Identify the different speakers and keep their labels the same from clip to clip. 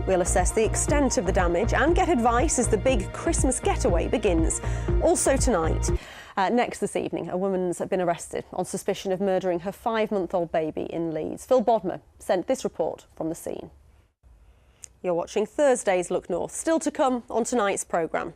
Speaker 1: We'll assess the extent of the damage and get advice as the big Christmas getaway begins. Also tonight. Next this evening, a woman's been arrested on suspicion of murdering her 5-month-old baby in Leeds. Phil Bodmer sent this report from the scene. You're watching Thursday's Look North. Still to come on tonight's programme.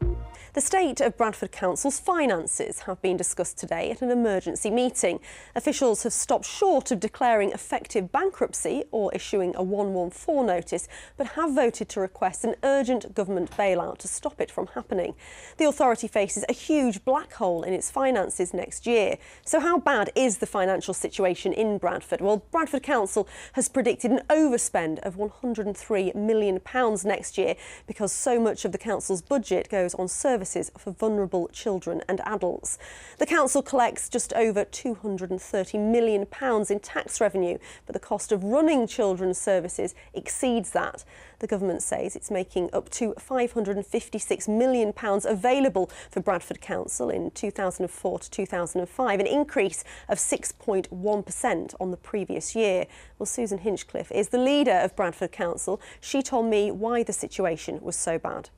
Speaker 1: The state of Bradford Council's finances have been discussed today at an emergency meeting. Officials have stopped short of declaring effective bankruptcy or issuing a 114 notice, but have voted to request an urgent government bailout to stop it from happening. The authority faces a huge black hole in its finances next year. So how bad is the financial situation in Bradford? Well, Bradford Council has predicted an overspend of £103 million next year because so much of the council's budget goes on services for vulnerable children and adults. The council collects just over £230 million in tax revenue, but the cost of running children's services exceeds that. The government says it's making up to £556 million available for Bradford Council in 2004 to 2005, an increase of 6.1% on the previous year. Well, Susan Hinchcliffe is the leader of Bradford Council. She told me why the situation was so bad.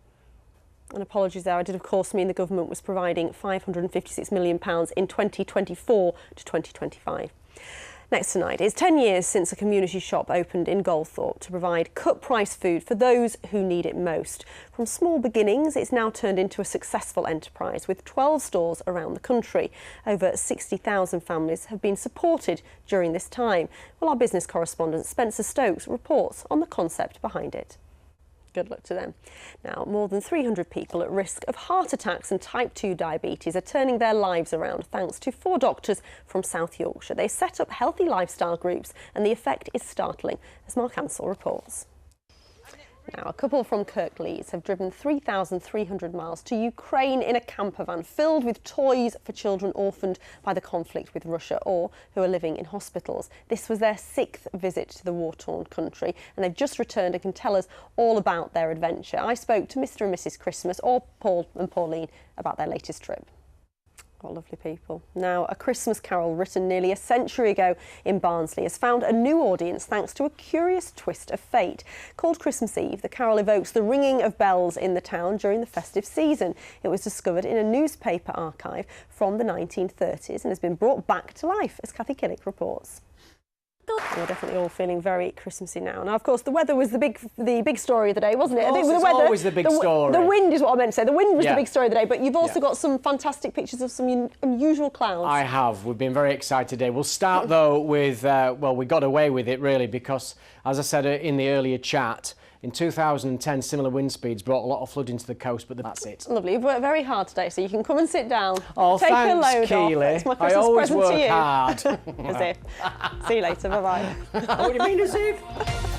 Speaker 1: And apologies there, I did of course mean the government was providing £556 million in 2024 to 2025. Next tonight, it's 10 years since a community shop opened in Goldthorpe to provide cut-price food for those who need it most. From small beginnings, it's now turned into a successful enterprise with 12 stores around the country. Over 60,000 families have been supported during this time. Well, our business correspondent Spencer Stokes reports on the concept behind it. Good luck to them. Now, more than 300 people at risk of heart attacks and type 2 diabetes are turning their lives around thanks to 4 doctors from South Yorkshire. They set up healthy lifestyle groups and the effect is startling, as Mark Ansell reports. Now, a couple from Kirklees have driven 3,300 miles to Ukraine in a camper van filled with toys for children orphaned by the conflict with Russia or who are living in hospitals. This was their 6th visit to the war-torn country and they've just returned and can tell us all about their adventure. I spoke to Mr and Mrs Christmas, or Paul and Pauline, about their latest trip. What lovely people. Now, a Christmas carol written nearly a century ago in Barnsley has found a new audience thanks to a curious twist of fate. Called Christmas Eve, the carol evokes the ringing of bells in the town during the festive season. It was discovered in a newspaper archive from the 1930s and has been brought back to life, as Kathy Keeley reports. We're definitely all feeling very Christmassy now. Now, of course, the weather was the big story of the day, wasn't it?
Speaker 2: I think the weather, always the big story.
Speaker 1: The wind is what I meant to say. The wind was the big story of the day, but you've also got some fantastic pictures of some unusual clouds. I have. We've been very excited today. We'll start, though, with, well, we got away with it, really, because, as I said in the earlier chat, in 2010, similar wind speeds brought a lot of flood into the coast, but that's it. Lovely. You've worked very hard today, so you can come and sit down.
Speaker 2: Oh,
Speaker 1: take
Speaker 2: thanks,
Speaker 1: a load
Speaker 2: Keeley.
Speaker 1: off. It's my Christmas
Speaker 2: I always
Speaker 1: present
Speaker 2: work
Speaker 1: to you.
Speaker 2: hard.
Speaker 1: As if. See you later. Bye-bye.
Speaker 2: What do you mean, as if?